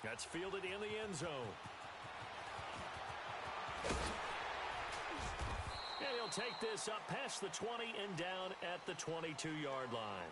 That's fielded in the end zone. And he'll take this up past the 20 and down at the 22-yard line.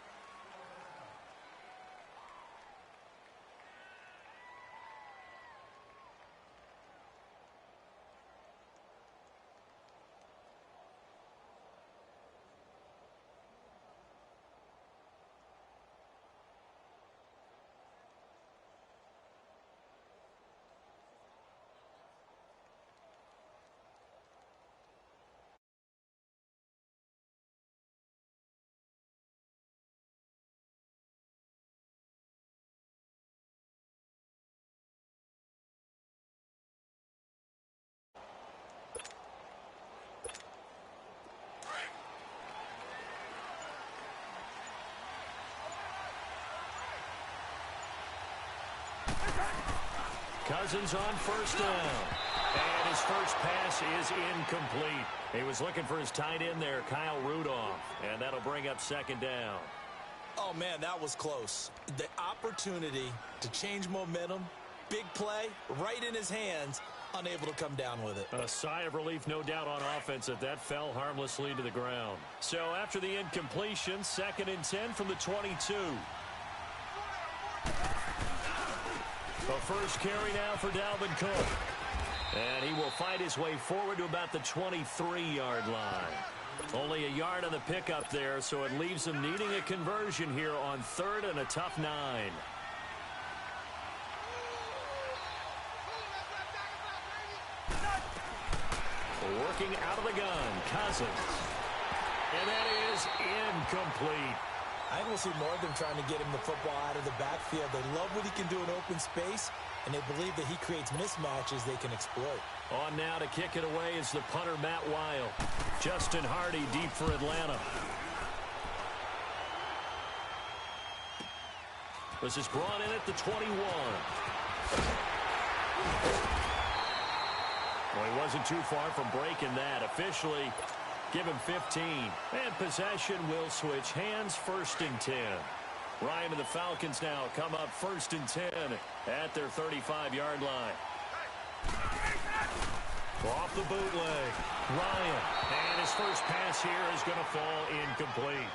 Cousins on first down. And his first pass is incomplete. He was looking for his tight end there, Kyle Rudolph. And that'll bring up second down. Oh, man, that was close. The opportunity to change momentum, big play, right in his hands, unable to come down with it. A sigh of relief, no doubt, on offense that fell harmlessly to the ground. So after the incompletion, 2nd and 10 from the 22. The first carry now for Dalvin Cook. And he will fight his way forward to about the 23-yard line. Only a yard on the pickup there, so it leaves him needing a conversion here on 3rd and a tough 9. Working out of the gun, Cousins. And that is incomplete. I think we'll see more of them trying to get him the football out of the backfield. They love what he can do in open space, and they believe that he creates mismatches they can exploit. On now to kick it away is the punter, Matt Weil. Justin Hardy deep for Atlanta. This is brought in at the 21. Well, he wasn't too far from breaking that. Officially, give him 15. And possession will switch hands, 1st and 10. Ryan and the Falcons now come up 1st and 10 at their 35-yard line. Off the bootleg, Ryan. And his first pass here is going to fall incomplete.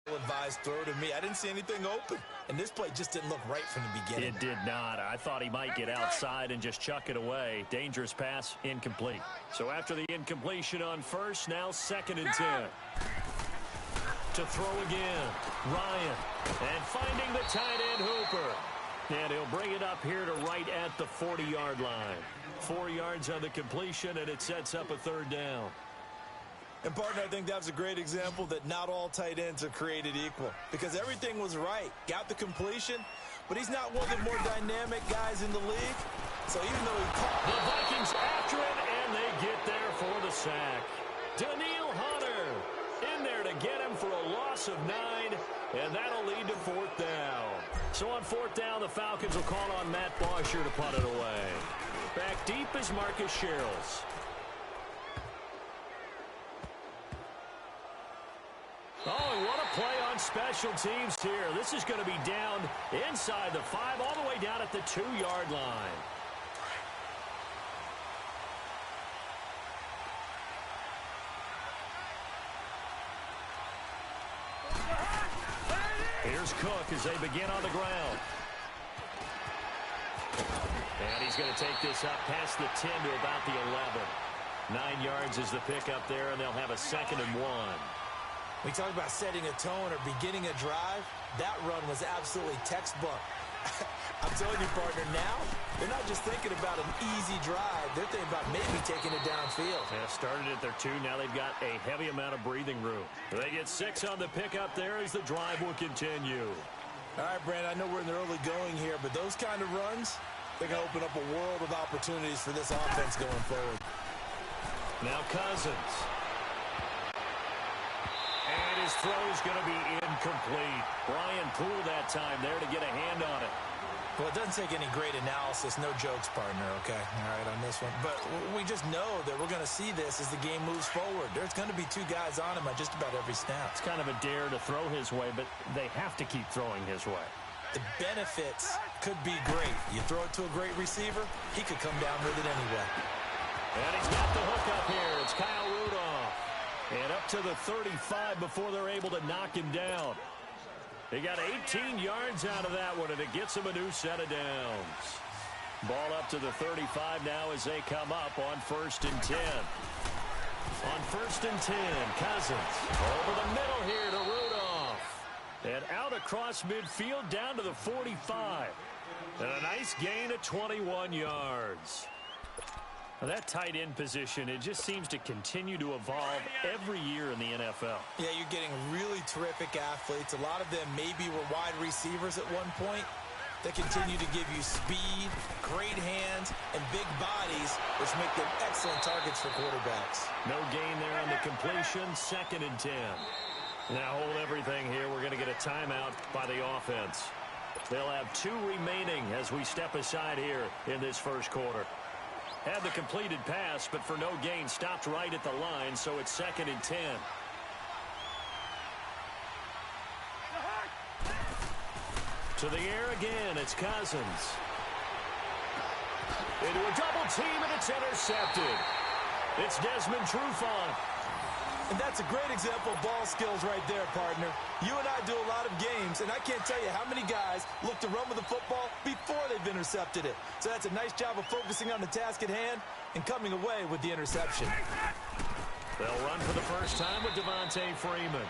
Advised throw to me. I didn't see anything open, and this play just didn't look right from the beginning. It did not. I thought he might get outside and just chuck it away. Dangerous pass, incomplete. So after the incompletion on first, now 2nd and 10. To throw again, Ryan. And finding the tight end, Hooper. And he'll bring it up here to right at the 40-yard line. 4 yards on the completion, and it sets up a 3rd down. And, partner, I think that's a great example that not all tight ends are created equal, because everything was right. Got the completion, but he's not one of the more dynamic guys in the league. So even though he caught... The Vikings after it, and they get there for the sack. Daniil Hunter in there to get him for a loss of 9, and that'll lead to 4th down. So on 4th down, the Falcons will call on Matt Bosher to punt it away. Back deep is Marcus Sherrills. Oh, and what a play on special teams here. This is going to be down inside the 5, all the way down at the 2-yard line. Here's Cook as they begin on the ground. And he's going to take this up past the 10 to about the 11. 9 yards is the pickup there, and they'll have a 2nd and 1. We talk about setting a tone or beginning a drive. That run was absolutely textbook. I'm telling you, partner, now they're not just thinking about an easy drive. They're thinking about maybe taking it downfield. Yeah, started at their 2. Now they've got a heavy amount of breathing room. They get 6 on the pickup there as the drive will continue. All right, Brandon, I know we're in the early going here, but those kind of runs, they're going to open up a world of opportunities for this offense going forward. Now Cousins. And his throw is going to be incomplete. Brian Poole that time there to get a hand on it. Well, it doesn't take any great analysis. No jokes, partner, okay? All right, on this one. But we just know that we're going to see this as the game moves forward. There's going to be two guys on him at just about every snap. It's kind of a dare to throw his way, but they have to keep throwing his way. The benefits could be great. You throw it to a great receiver, he could come down with it anyway. And he's got the hook up here. It's Kyle Rudolph. And up to the 35 before they're able to knock him down. He got 18 yards out of that one, and it gets him a new set of downs. Ball up to the 35 now as they come up on 1st and 10. On 1st and 10, Cousins over the middle here to Rudolph. And out across midfield down to the 45. And a nice gain of 21 yards. Now that tight end position, it just seems to continue to evolve every year in the NFL. Yeah, you're getting really terrific athletes. A lot of them maybe were wide receivers at one point. They continue to give you speed, great hands, and big bodies, which make them excellent targets for quarterbacks. No gain there on the completion, 2nd and 10. Now hold everything here. We're going to get a timeout by the offense. They'll have 2 remaining as we step aside here in this first quarter. Had the completed pass, but for no gain, stopped right at the line, so it's 2nd and 10. To the air again, it's Cousins. Into a double team, and it's intercepted. It's Desmond Trufant. And that's a great example of ball skills right there, partner. You and I do a lot of games, and I can't tell you how many guys look to run with the football before they've intercepted it. So that's a nice job of focusing on the task at hand and coming away with the interception. They'll run for the first time with Devontae Freeman.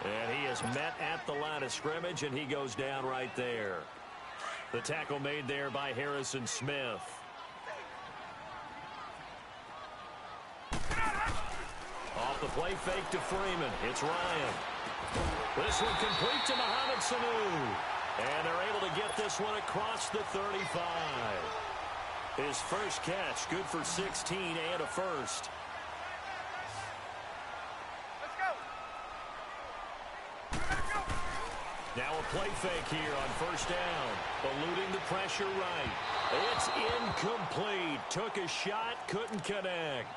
And he is met at the line of scrimmage, and he goes down right there. The tackle made there by Harrison Smith. Off the play fake to Freeman. It's Ryan. This one complete to Mohamed Sanu. And they're able to get this one across the 35. His first catch, good for 16 and a first. Now a play fake here on 1st down. Eluding the pressure right. It's incomplete. Took a shot, couldn't connect.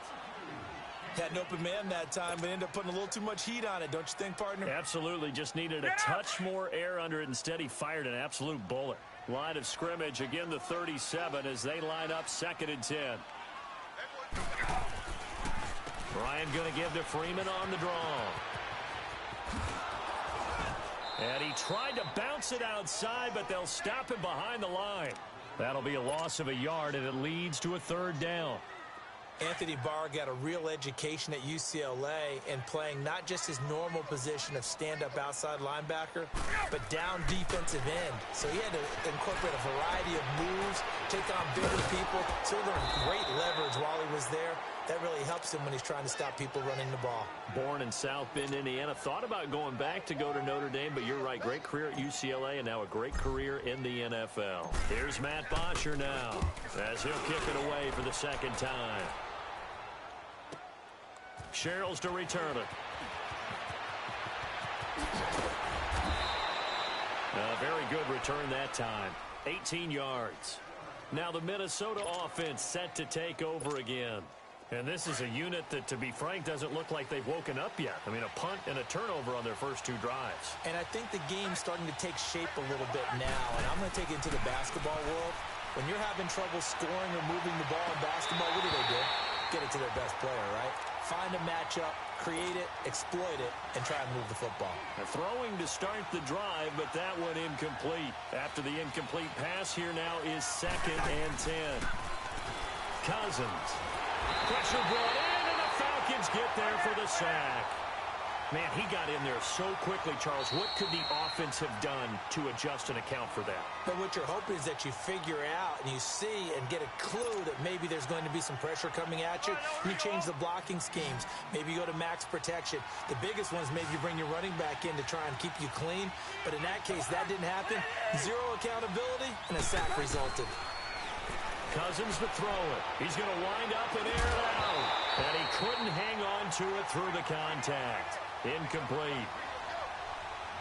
Had an open man that time, but ended up putting a little too much heat on it, don't you think, partner? Absolutely. Just needed a touch more air under it. Instead, he fired an absolute bullet. Line of scrimmage, again, the 37 as they line up 2nd and 10. Ryan going to give to Freeman on the draw. And he tried to bounce it outside, but they'll stop him behind the line. That'll be a loss of a yard, and it leads to a 3rd down. Anthony Barr got a real education at UCLA in playing not just his normal position of stand-up outside linebacker, but down defensive end. So he had to incorporate a variety of moves, take on bigger people. So he learned great leverage while he was there. That really helps him when he's trying to stop people running the ball. Born in South Bend, Indiana. Thought about going back to go to Notre Dame, but you're right. Great career at UCLA and now a great career in the NFL. Here's Matt Bosher now as he'll kick it away for the 2nd time. Sherrills to return it. A very good return that time. 18 yards. Now the Minnesota offense set to take over again. And this is a unit that, to be frank, doesn't look like they've woken up yet. I mean, a punt and a turnover on their first 2 drives. And I think the game's starting to take shape a little bit now. And I'm going to take it into the basketball world. When you're having trouble scoring or moving the ball in basketball, what do? Get it to their best player, right? Find a matchup, create it, exploit it, and try and move the football. They're throwing to start the drive, but that one incomplete. After the incomplete pass, here now is 2nd and 10. Cousins. Pressure brought in, and the Falcons get there for the sack. Man, he got in there so quickly, Charles. What could the offense have done to adjust and account for that? But what you're hoping is that you figure out and you see and get a clue that maybe there's going to be some pressure coming at you. And you change the blocking schemes. Maybe you go to max protection. The biggest ones, maybe you bring your running back in to try and keep you clean. But in that case, that didn't happen. 0 accountability, and a sack resulted. Cousins to throw it. He's going to wind up and air it out. And he couldn't hang on to it through the contact. Incomplete.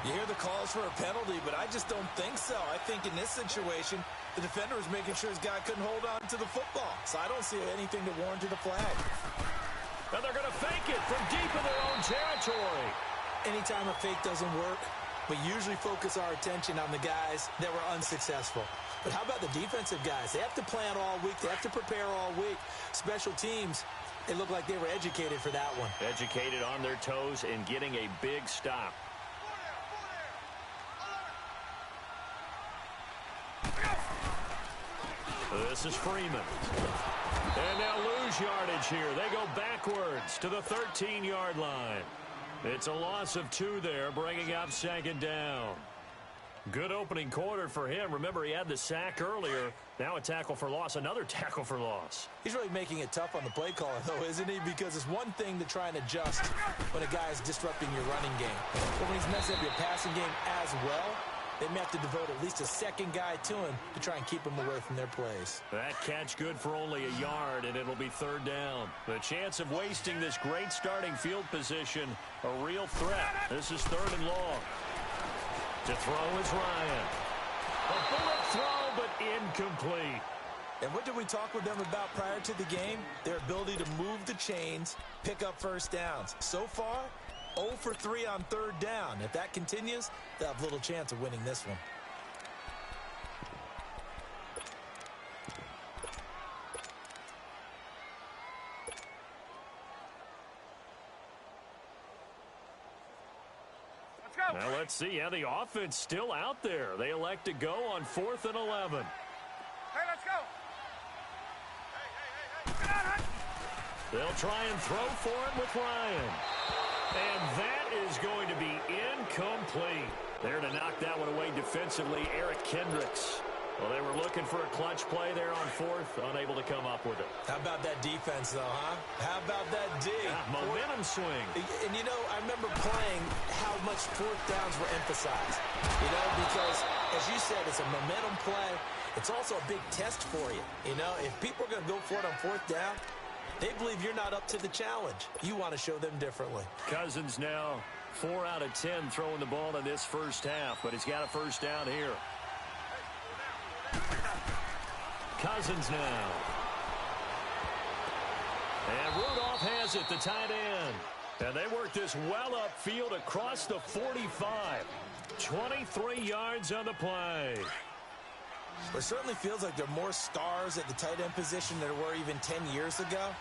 You hear the calls for a penalty, but I just don't think so. I think in this situation, the defender was making sure his guy couldn't hold on to the football. So I don't see anything to warrant a flag. And they're going to fake it from deep in their own territory. Anytime a fake doesn't work, we usually focus our attention on the guys that were unsuccessful. But how about the defensive guys? They have to plan all week. They have to prepare all week. Special teams, it looked like they were educated for that one. Educated on their toes and getting a big stop. This is Freeman. And they'll lose yardage here. They go backwards to the 13-yard line. It's a loss of 2 there, bringing up 2nd down. Good opening quarter for him. Remember, he had the sack earlier. Now a tackle for loss, another tackle for loss. He's really making it tough on the play caller, though, isn't he? Because it's one thing to try and adjust when a guy is disrupting your running game. But when he's messing up your passing game as well, they may have to devote at least a second guy to him to try and keep him away from their plays. That catch good for only a yard, and it'll be 3rd down. The chance of wasting this great starting field position, a real threat. This is 3rd and long. To throw is Ryan. A bullet throw, but incomplete. And what did we talk with them about prior to the game? Their ability to move the chains, pick up first downs. So far, 0 for 3 on 3rd down. If that continues, they'll have little chance of winning this one. Now let's see how the offense still out there. They elect to go on 4th and 11. Hey, let's go. They'll try and throw for him with Ryan. And that is going to be incomplete. There to knock that one away defensively, Eric Kendricks. Well, they were looking for a clutch play there on 4th, unable to come up with it. How about that defense, though, huh? How about that D? Momentum swing. And, you know, I remember playing how much 4th downs were emphasized. You know, because, as you said, it's a momentum play. It's also a big test for you. You know, if people are going to go for it on 4th down, they believe you're not up to the challenge. You want to show them differently. Cousins now 4 out of 10 throwing the ball in this first half, but he's got a first down here. Cousins now. And Rudolph has it, the tight end. And they work this well upfield across the 45. 23 yards on the play. It certainly feels like there are more stars at the tight end position than there were even 10 years ago.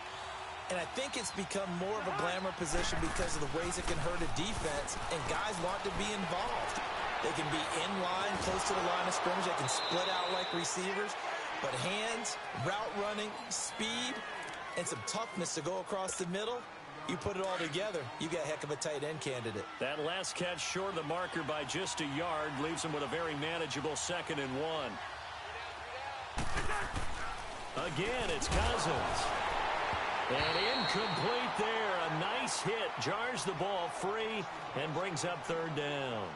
And I think it's become more of a glamour position because of the ways it can hurt a defense, and guys want to be involved. They can be in line, close to the line of scrimmage. They can split out like receivers. But hands, route running, speed, and some toughness to go across the middle, you put it all together, you got a heck of a tight end candidate. That last catch short of the marker by just a yard leaves him with a very manageable 2nd and 1. Again, it's Cousins. And incomplete there. A nice hit. Jars the ball free and brings up 3rd down.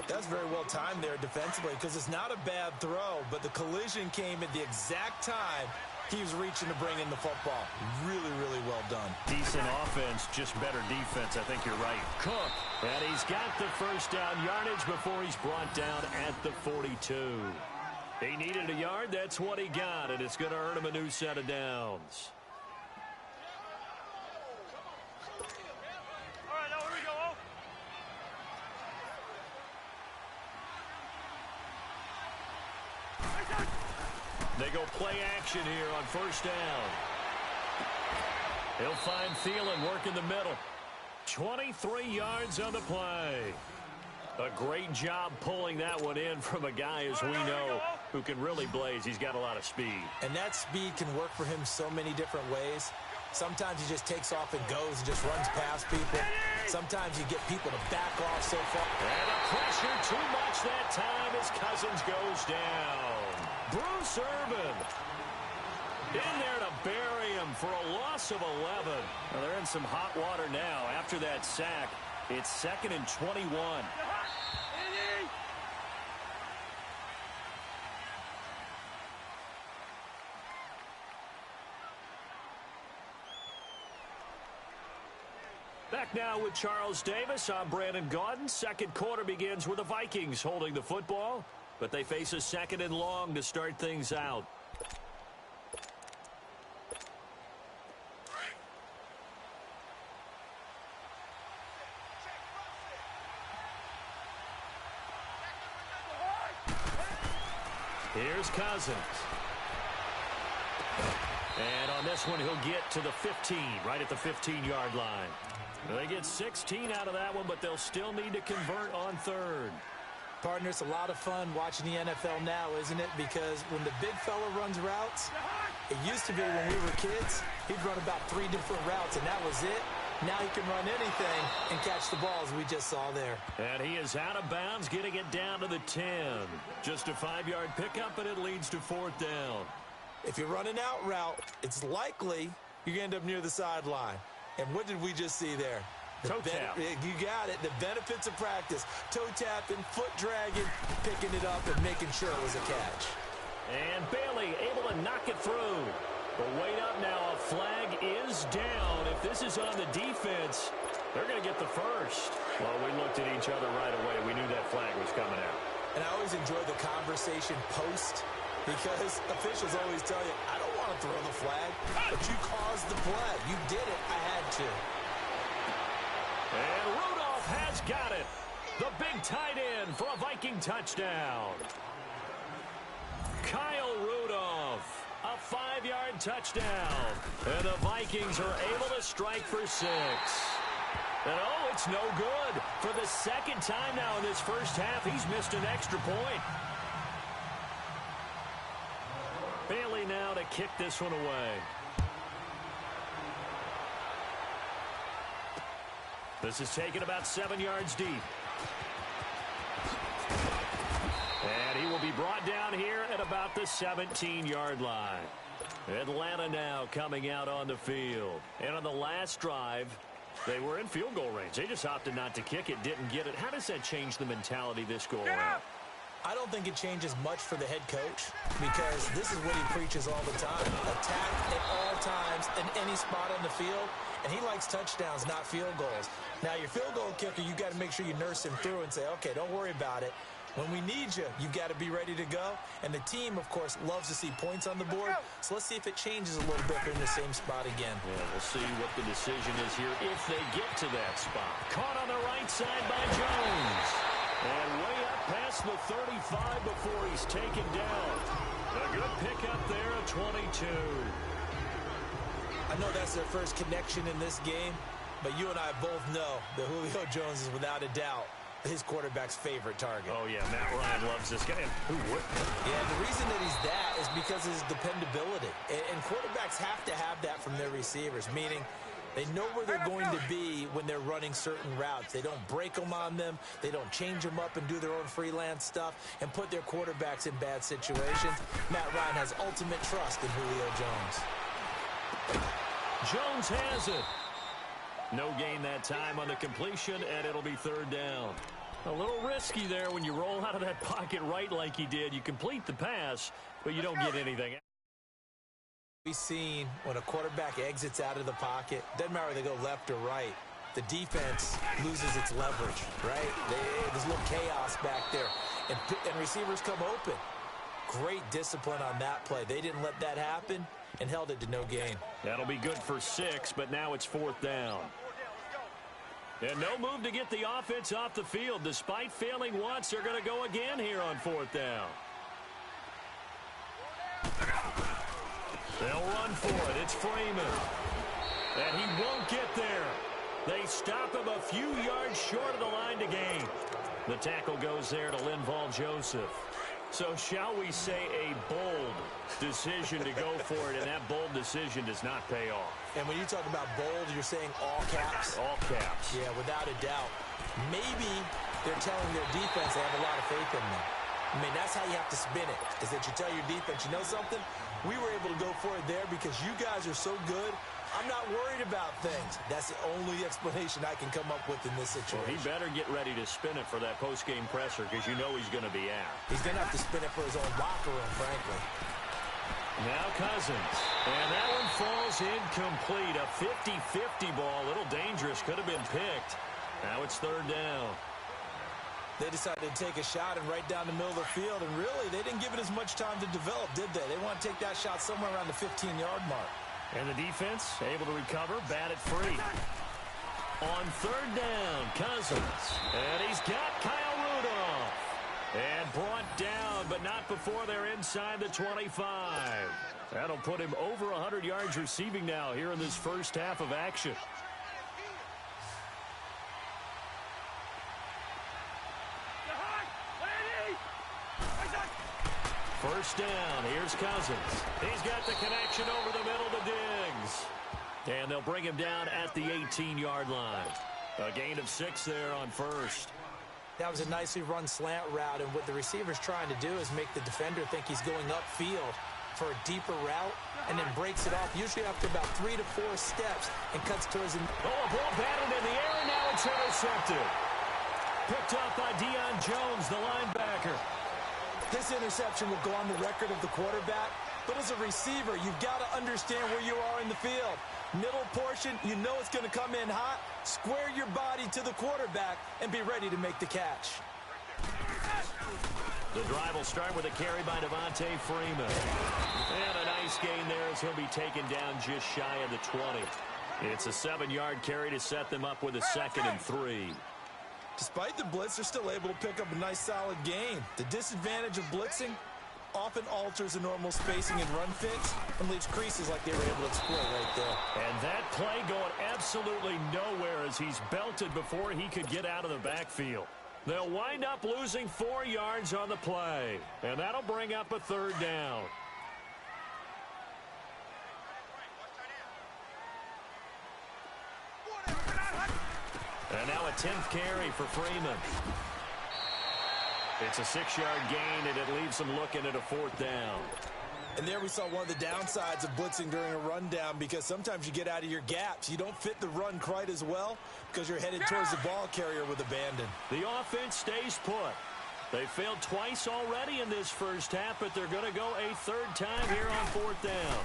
That's very well timed there defensively because it's not a bad throw, but the collision came at the exact time he was reaching to bring in the football. Really, really well done. Decent offense, just better defense. I think you're right. Cook, and he's got the first down yardage before he's brought down at the 42. He needed a yard. That's what he got, and it's going to earn him a new set of downs. All right, now here we go. They go play action here on first down. He'll find Thielen working the middle. 23 yards on the play. A great job pulling that one in from a guy, as we know, who can really blaze. He's got a lot of speed. And that speed can work for him so many different ways. Sometimes he just takes off and goes and just runs past people. Sometimes you get people to back off so far. And the pressure too much that time as Cousins goes down. Bruce Irvin in there to bury him for a loss of 11. Well, they're in some hot water now after that sack. It's 2nd and 21. Back Now with Charles Davis, I'm Brandon Gaudin. Second quarter begins with the Vikings holding the football, but they face a second and long to start things out. Here's Cousins. And on this one, he'll get to the 15, right at the 15-yard line. They get 16 out of that one, but they'll still need to convert on third. Partner, it's a lot of fun watching the NFL now, isn't it? Because when the big fella runs routes, it used to be when we were kids, he'd run about 3 different routes, and that was it. Now he can run anything and catch the balls we just saw there. And he is out of bounds, getting it down to the 10. Just a 5-yard pickup, and it leads to fourth down. If you're running out route, it's likely you're going to end up near the sideline. And what did we just see there? Toe tap. You got it. The benefits of practice. Toe tapping, foot dragging, picking it up, and making sure it was a catch. And Bailey able to knock it through. But wait up now. A flag is down. If this is on the defense, they're going to get the first. Well, we looked at each other right away. We knew that flag was coming out. And I always enjoy the conversation post, because officials always tell you, I don't want to throw the flag, but you caused the play. You did it. I had to. And Rudolph has got it. The big tight end for a Viking touchdown. Kyle Rudolph, a 5-yard touchdown. And the Vikings are able to strike for 6. And oh, it's no good. For the second time now in this first half, he's missed an extra point. Bailey now to kick this one away. This is taken about 7 yards deep. And he will be brought down here at about the 17-yard line. Atlanta now coming out on the field. And on the last drive, they were in field goal range. They just opted not to kick it, didn't get it. How does that change the mentality this go around? I don't think it changes much for the head coach, because this is what he preaches all the time. Attack at all times in any spot on the field, and he likes touchdowns, not field goals. Now, your field goal kicker, you got to make sure you nurse him through and say, okay, don't worry about it. When we need you, you got to be ready to go. And the team, of course, loves to see points on the board. So let's see if it changes a little bit if they're in the same spot again. Yeah, we'll see what the decision is here if they get to that spot. Caught on the right side by Jones. And way up past the 35 before he's taken down. A good pickup there at 22. I know that's their first connection in this game, but you and I both know that Julio Jones is without a doubt his quarterback's favorite target. Oh, yeah, Matt Ryan loves this guy. Who wouldn't? Yeah, the reason that he's that is because of his dependability. And quarterbacks have to have that from their receivers, meaning they know where they're going to be when they're running certain routes. They don't break them on them. They don't change them up and do their own freelance stuff and put their quarterbacks in bad situations. Matt Ryan has ultimate trust in Julio Jones. Jones has it. No gain that time on the completion, and it'll be third down. A little risky there when you roll out of that pocket right like he did. You complete the pass, but you don't get anything. We've seen when a quarterback exits out of the pocket, doesn't matter whether they go left or right, the defense loses its leverage, right? There's a little chaos back there, and receivers come open. Great discipline on that play. They didn't let that happen and held it to no gain. That'll be good for 6, but now it's fourth down. And no move to get the offense off the field. Despite failing once, they're going to go again here on fourth down. They'll run for it. It's Freeman. And he won't get there. They stop him a few yards short of the line to gain. The tackle goes there to Linval Joseph. So shall we say a bold decision to go for it, and that bold decision does not pay off. And when you talk about bold, you're saying all caps? All caps. Yeah, without a doubt. Maybe they're telling their defense they have a lot of faith in them. I mean, that's how you have to spin it, is that you tell your defense, you know something? We were able to go for it there because you guys are so good. I'm not worried about things. That's the only explanation I can come up with in this situation. Well, he better get ready to spin it for that post-game presser because you know he's going to be out. He's going to have to spin it for his own locker room, frankly. Now Cousins. And that one falls incomplete. A 50-50 ball. A little dangerous. Could have been picked. Now it's third down. They decided to take a shot and right down the middle of the field, and really, they didn't give it as much time to develop, did they? They want to take that shot somewhere around the 15-yard mark. And the defense able to recover, bat it free. On third down, Cousins. And he's got Kyle Rudolph. And brought down, but not before they're inside the 25. That'll put him over 100 yards receiving now here in this first half of action. First down, here's Cousins. He's got the connection over the middle to Diggs. And they'll bring him down at the 18-yard line. A gain of 6 there on first. That was a nicely run slant route, and what the receiver's trying to do is make the defender think he's going upfield for a deeper route, and then breaks it off, usually after about 3 to 4 steps, and cuts towards him. Oh, a ball batted in the air, and now it's intercepted. Picked up by Deion Jones, the linebacker. This interception will go on the record of the quarterback, but as a receiver, you've got to understand where you are in the field. Middle portion, you know it's going to come in hot. Square your body to the quarterback and be ready to make the catch. The drive will start with a carry by Devontae Freeman. And a nice gain there as he'll be taken down just shy of the 20. It's a 7-yard carry to set them up with a 2nd and 3. Despite the blitz, they're still able to pick up a nice solid gain. The disadvantage of blitzing often alters the normal spacing and run fits and leaves creases like they were able to exploit right there. And that play going absolutely nowhere as he's belted before he could get out of the backfield. They'll wind up losing 4 yards on the play, and that'll bring up a third down. And now a 10th carry for Freeman. It's a 6-yard gain, and it leaves them looking at a 4th down. And there we saw one of the downsides of blitzing during a rundown, because sometimes you get out of your gaps. You don't fit the run quite as well because you're headed towards the ball carrier with abandon. The offense stays put. They failed twice already in this first half, but they're going to go a 3rd time here on 4th down.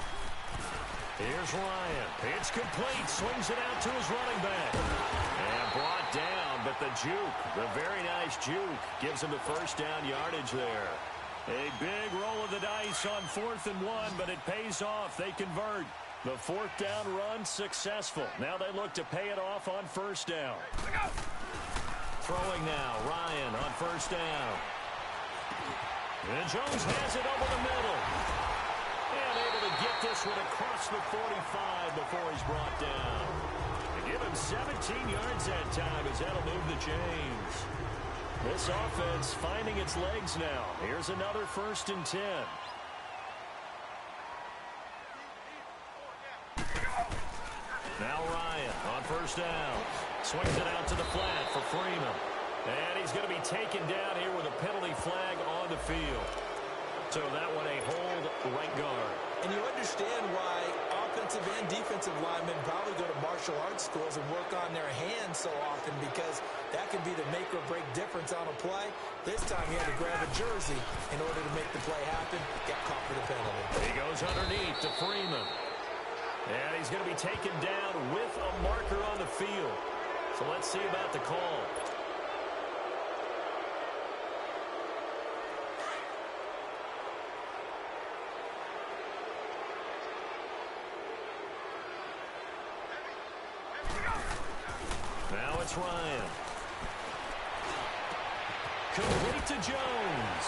Here's Ryan. It's complete. Swings it out to his running back. And brought down, but the juke, the very nice juke, gives him the first down yardage there. A big roll of the dice on 4th and 1, but it pays off. They convert. The 4th down run successful. Now they look to pay it off on 1st down. Throwing now, Ryan on 1st down. And Jones has it over the middle. And able to get this one across the 45 before he's brought down. They give him 17 yards that time as that'll move the chains. This offense finding its legs now. Here's another 1st and 10. Now Ryan on 1st down. Swings it out to the flat for Freeman. And he's going to be taken down here with a penalty flag on the field. So that one a hold right guard. And you understand why offensive and defensive linemen probably go to martial arts schools and work on their hands so often, because that can be the make or break difference on a play. This time he had to grab a jersey in order to make the play happen. Got caught for the penalty. He goes underneath to Freeman. And he's going to be taken down with a marker on the field. So let's see about the call. Now it's Ryan. Complete to Jones.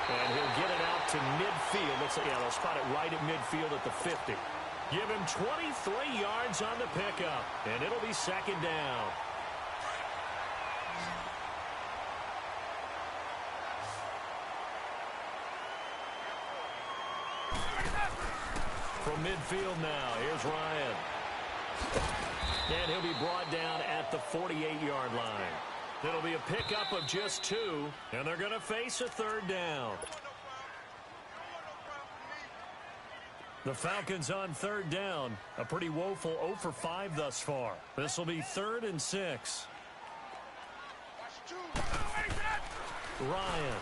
And he'll get it out to midfield. Looks like, yeah, they'll spot it right at midfield at the 50. Give him 23 yards on the pickup, and it'll be 2nd down. From midfield now, here's Ryan. And he'll be brought down at the 48-yard line. It'll be a pickup of just 2, and they're going to face a 3rd down. The Falcons on 3rd down. A pretty woeful 0 for 5 thus far. This will be 3rd and 6. Ryan.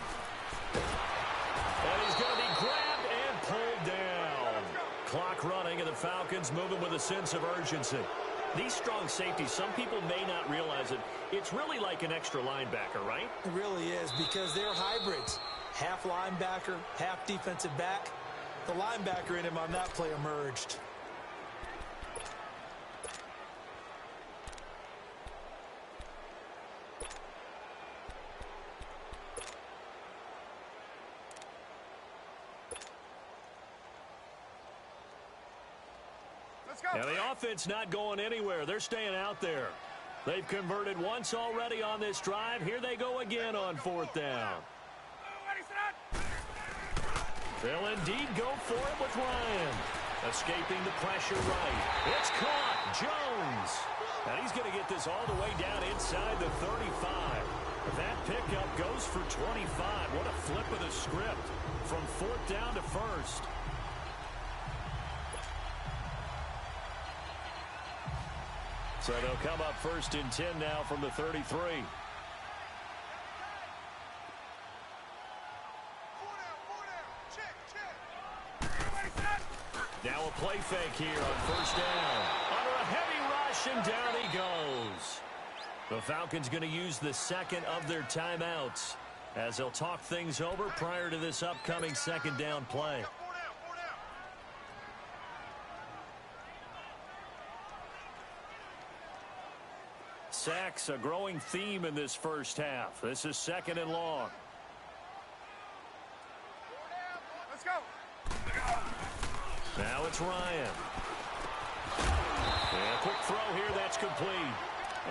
And he's going to be grabbed and pulled down. Falcons moving with a sense of urgency. These strong safeties, some people may not realize it. It's really like an extra linebacker, right? It really is, because they're hybrids. Half linebacker, half defensive back. The linebacker in him on that play emerged. Now the offense not going anywhere. They're staying out there. They've converted once already on this drive. Here they go again on 4th down. They'll indeed go for it with Ryan. Escaping the pressure right. It's caught. Jones. And he's going to get this all the way down inside the 35. That pickup goes for 25. What a flip of the script from 4th down to 1st. So they'll come up 1st and 10 now from the 33. Now a play fake here on 1st down. Under a heavy rush, and down he goes. The Falcons going to use the second of their timeouts as they'll talk things over prior to this upcoming 2nd down play. Sacks, a growing theme in this first half. This is 2nd and long. Let's go. Now it's Ryan. And a quick throw here, that's complete.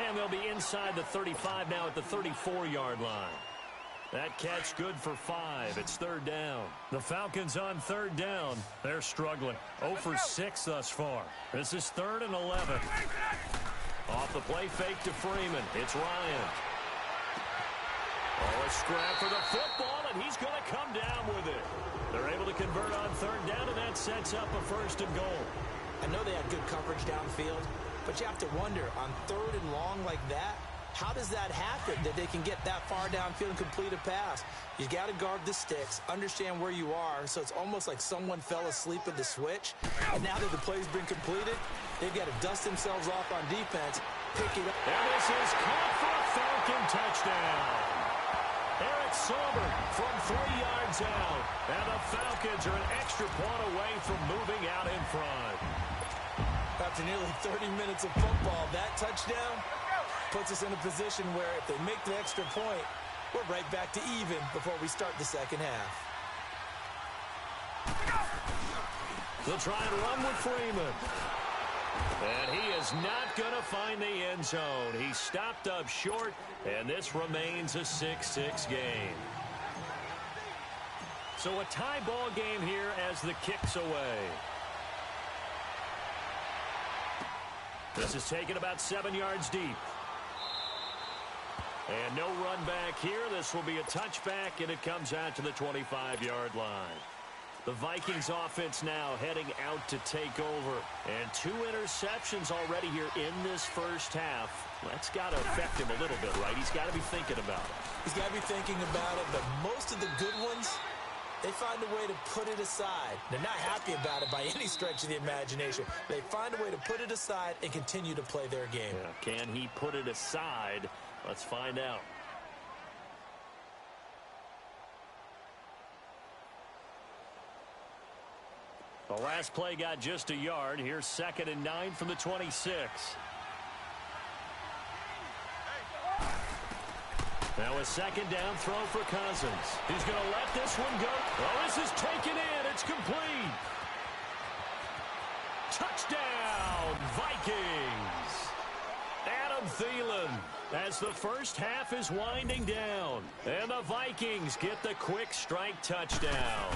And they'll be inside the 35 now at the 34-yard line. That catch good for 5. It's 3rd down. The Falcons on 3rd down. They're struggling. 0 for 6 thus far. This is 3rd and 11. Off the play fake to Freeman. It's Ryan. Oh, a scrap for the football, and he's going to come down with it. They're able to convert on 3rd down, and that sets up a 1st and goal. I know they had good coverage downfield, but you have to wonder, on 3rd and long like that, how does that happen, that they can get that far downfield and complete a pass? You got to guard the sticks, understand where you are, so it's almost like someone fell asleep at the switch. And now that the play's been completed, they've got to dust themselves off on defense, pick it up. And this is caught for a Falcon touchdown. Eric Silver from 3 yards out. And the Falcons are an extra point away from moving out in front. After nearly 30 minutes of football, that touchdown puts us in a position where if they make the extra point, we're right back to even before we start the 2nd half. They'll try and run with Freeman. And he is not going to find the end zone. He stopped up short, and this remains a 6-6 game. So a tie ball game here as the kick's away. This is taken about 7 yards deep. And no run back here. This will be a touchback, and it comes out to the 25-yard line. The Vikings offense now heading out to take over. And 2 interceptions already here in this first half. That's got to affect him a little bit, right? He's got to be thinking about it. He's got to be thinking about it, but most of the good ones, they find a way to put it aside. They're not happy about it by any stretch of the imagination. They find a way to put it aside and continue to play their game. Yeah, can he put it aside? Let's find out. The last play got just a yard. Here's 2nd and 9 from the 26. Now a 2nd down throw for Cousins. He's going to let this one go. Oh, this is taken in. It's complete. Touchdown, Vikings. Adam Thielen as the first half is winding down. And the Vikings get the quick strike touchdown.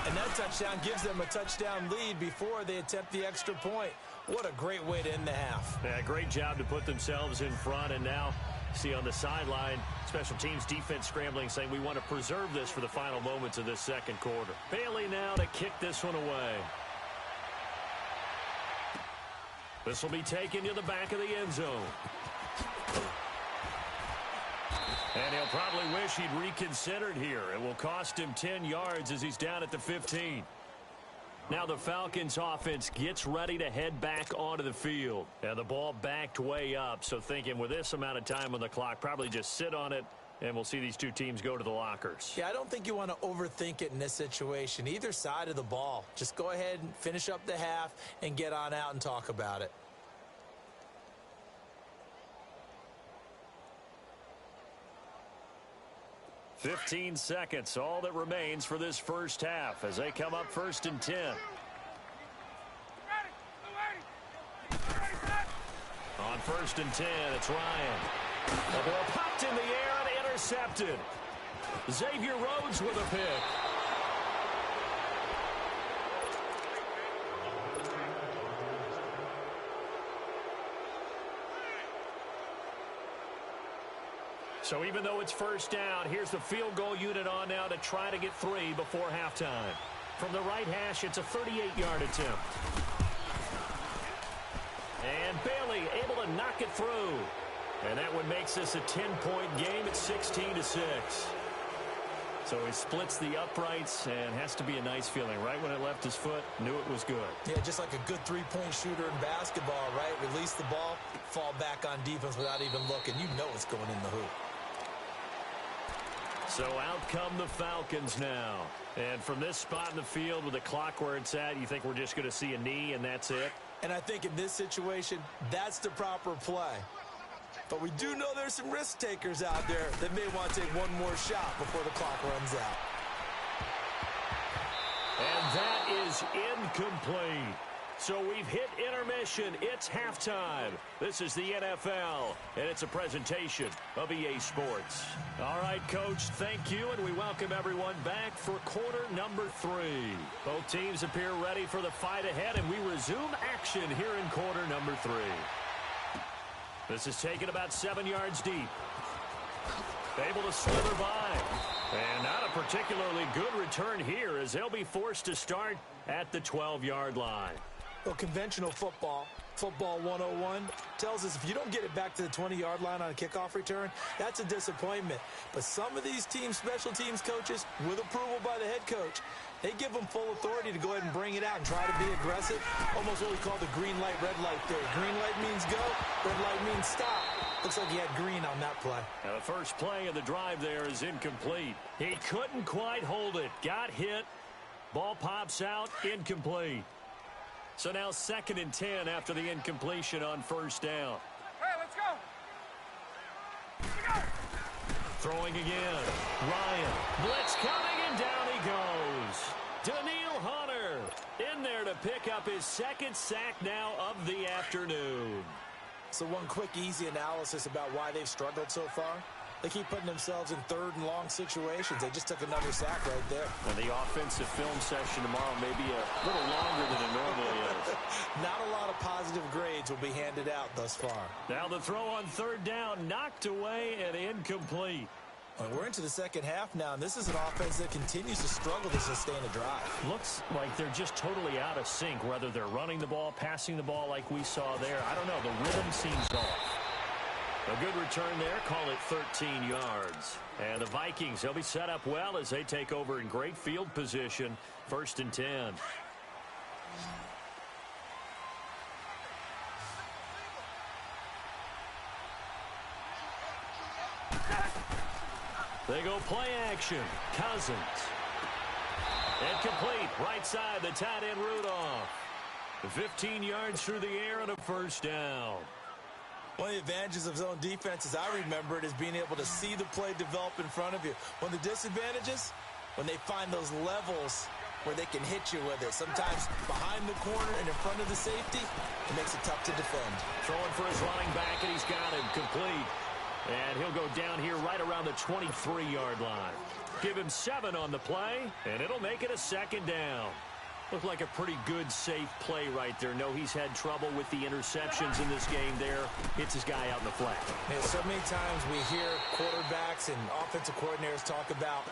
And that touchdown gives them a touchdown lead before they attempt the extra point. What a great way to end the half. Yeah, great job to put themselves in front. And now, see on the sideline, special teams defense scrambling, saying we want to preserve this for the final moments of this 2nd quarter. Bailey now to kick this one away. This will be taken to the back of the end zone. And he'll probably wish he'd reconsidered here. It will cost him 10 yards as he's down at the 15. Now the Falcons offense gets ready to head back onto the field. And the ball backed way up. So thinking with this amount of time on the clock, probably just sit on it, and we'll see these two teams go to the lockers. Yeah, I don't think you want to overthink it in this situation. Either side of the ball. Just go ahead and finish up the half and get on out and talk about it. "15 seconds, all that remains for this first half as they come up 1st and 10. On 1st and 10, it's Ryan. The ball popped in the air and intercepted. Xavier Rhodes with a pick. So even though it's first down, here's the field goal unit on now to try to get 3 before halftime. From the right hash, it's a 38-yard attempt. And Bailey able to knock it through. And that one makes this a 10-point game at 16-6. So he splits the uprights, and has to be a nice feeling. Right when it left his foot, knew it was good. Yeah, just like a good three-point shooter in basketball, right? Release the ball, fall back on defense without even looking. You know it's going in the hoop. So out come the Falcons now. And from this spot in the field with the clock where it's at, you think we're just going to see a knee and that's it? And I think in this situation, that's the proper play. But we do know there's some risk takers out there that may want to take one more shot before the clock runs out. And that is incomplete. So we've hit intermission. It's halftime. This is the NFL, and it's a presentation of EA Sports. All right, Coach, thank you, and we welcome everyone back for quarter number 3. Both teams appear ready for the fight ahead, and we resume action here in quarter number 3. This is taken about 7 yards deep. Able to slither by. And not a particularly good return here as they'll be forced to start at the 12-yard line. Well, conventional football 101, tells us if you don't get it back to the 20-yard line on a kickoff return, that's a disappointment. But some of these teams, special teams coaches, with approval by the head coach, they give them full authority to go ahead and bring it out and try to be aggressive. Almost what we call the green light, red light theory. Green light means go, red light means stop. Looks like he had green on that play. Now the first play of the drive there is incomplete. He couldn't quite hold it. Got hit. Ball pops out, incomplete. So now 2nd and 10 after the incompletion on first down. Hey, let's go. Let's go. Throwing again. Ryan. Blitz coming, and down he goes. Daniil Hunter in there to pick up his 2nd sack now of the afternoon. So one quick, easy analysis about why they've struggled so far. They keep putting themselves in 3rd and long situations. They just took another sack right there. And the offensive film session tomorrow may be a little longer than it normally is. Not a lot of positive grades will be handed out thus far. Now the throw on 3rd down, knocked away and incomplete. Well, we're into the second half now, and this is an offense that continues to struggle to sustain a drive. Looks like they're just totally out of sync, whether they're running the ball, passing the ball like we saw there. I don't know. The rhythm seems off. A good return there. Call it 13 yards. And the Vikings, they'll be set up well as they take over in great field position. 1st and 10. They go play action. Cousins. Incomplete. Right side, the tight end Rudolph. 15 yards through the air and a 1st down. One of the advantages of zone defense, as I remember it, is being able to see the play develop in front of you. One of the disadvantages, when they find those levels where they can hit you with it. Sometimes behind the corner and in front of the safety, it makes it tough to defend. Throwing for his running back, and he's got him complete. And he'll go down here right around the 23-yard line. Give him 7 on the play, and it'll make it a 2nd down. Looked like a pretty good, safe play right there. No, he's had trouble with the interceptions in this game there. Hits his guy out in the flat. Man, so many times we hear quarterbacks and offensive coordinators talk about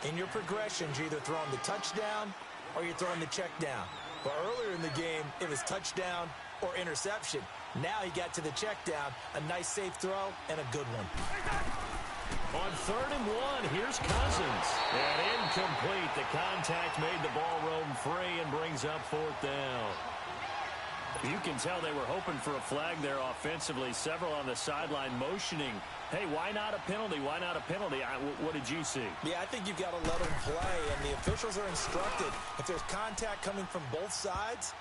in your progressions, you're either throwing the touchdown or you're throwing the check down. But earlier in the game, it was touchdown or interception. Now he got to the check down, a nice safe throw, and a good one. On 3rd and 1, here's Cousins. And incomplete. The contact made the ball roam free and brings up 4th down. You can tell they were hoping for a flag there offensively. Several on the sideline motioning. Hey, why not a penalty? Why not a penalty? What did you see? Yeah, I think you've got to let them play, and the officials are instructed. If there's contact coming from both sides,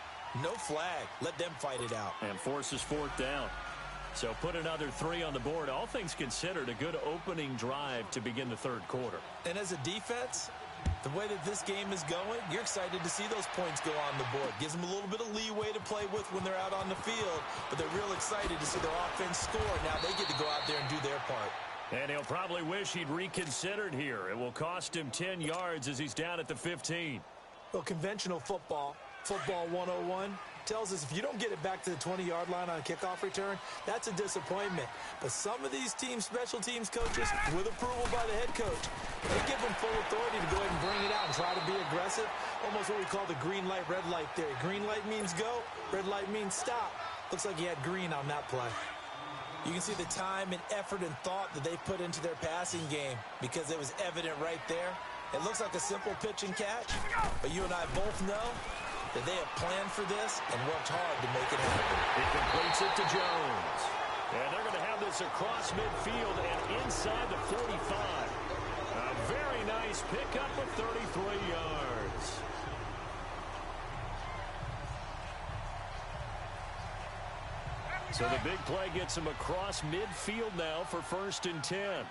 no flag. Let them fight it out. And forces 4th down. So put another 3 on the board. All things considered, a good opening drive to begin the 3rd quarter. And as a defense, the way that this game is going, you're excited to see those points go on the board. Gives them a little bit of leeway to play with when they're out on the field, but they're real excited to see their offense score. Now they get to go out there and do their part. And he'll probably wish he'd reconsidered here. It will cost him 10 yards as he's down at the 15. Well, conventional football 101, tells us if you don't get it back to the 20-yard line on a kickoff return, that's a disappointment. But some of these special teams coaches, with approval by the head coach, they give them full authority to go ahead and bring it out and try to be aggressive. Almost what we call the green light, red light theory. Green light means go, red light means stop. Looks like he had green on that play. You can see the time and effort and thought that they put into their passing game because it was evident right there. It looks like a simple pitch and catch, but you and I both know that they have planned for this and worked hard to make it happen. He completes it to Jones. And they're going to have this across midfield and inside the 45. A very nice pickup of 33 yards. So the big play gets him across midfield now for 1st and 10.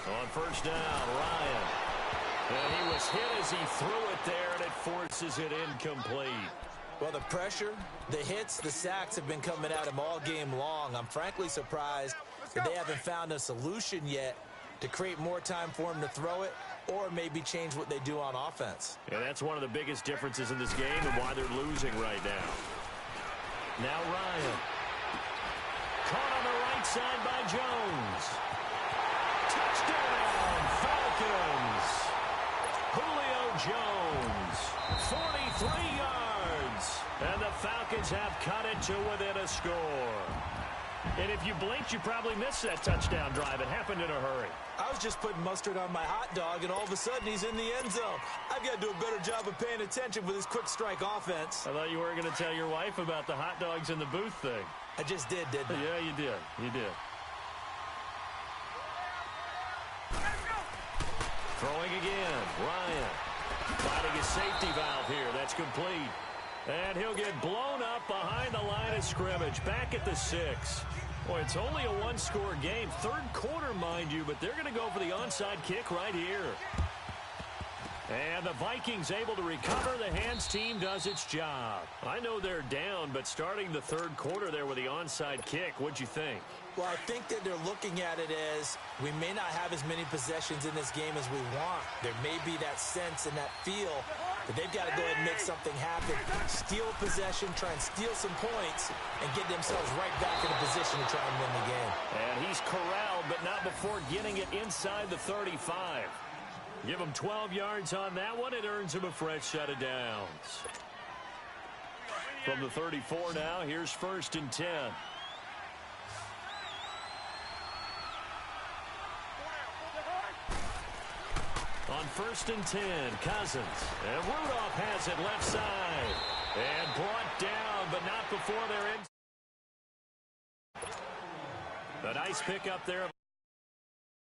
On 1st down, Ryan. And he was hit as he threw it there, and it forces it incomplete. Well, the pressure, the hits, the sacks have been coming at him all game long. I'm frankly surprised that they haven't found a solution yet to create more time for him to throw it or maybe change what they do on offense. And that's one of the biggest differences in this game and why they're losing right now. Now Ryan. Caught on the right side by Jones. Touchdown, Falcons. Julio Jones, 43 yards. And the Falcons have cut it to within a score. And if you blinked, you probably missed that touchdown drive. It happened in a hurry. I was just putting mustard on my hot dog, and all of a sudden he's in the end zone. I've got to do a better job of paying attention with this quick strike offense. I thought you weren't going to tell your wife about the hot dogs in the booth thing. I just did, didn't I? Yeah, you did. You did. Throwing again. Ryan finding a safety valve here. That's complete. And he'll get blown up behind the line of scrimmage. Back at the 6. Boy, it's only a one-score game. 3rd quarter, mind you, but they're going to go for the onside kick right here. And the Vikings able to recover. The hands team does its job. I know they're down, but starting the 3rd quarter there with the onside kick, what'd you think? Well, I think that they're looking at it as we may not have as many possessions in this game as we want. There may be that sense and that feel that they've got to go ahead and make something happen. Steal possession, try and steal some points, and get themselves right back in a position to try and win the game. And he's corralled, but not before getting it inside the 35. Give him 12 yards on that one. It earns him a fresh set of downs. From the 34 now, here's 1st and 10. On 1st and 10, Cousins. And Rudolph has it left side. And brought down, but not before they're in. A nice pickup there.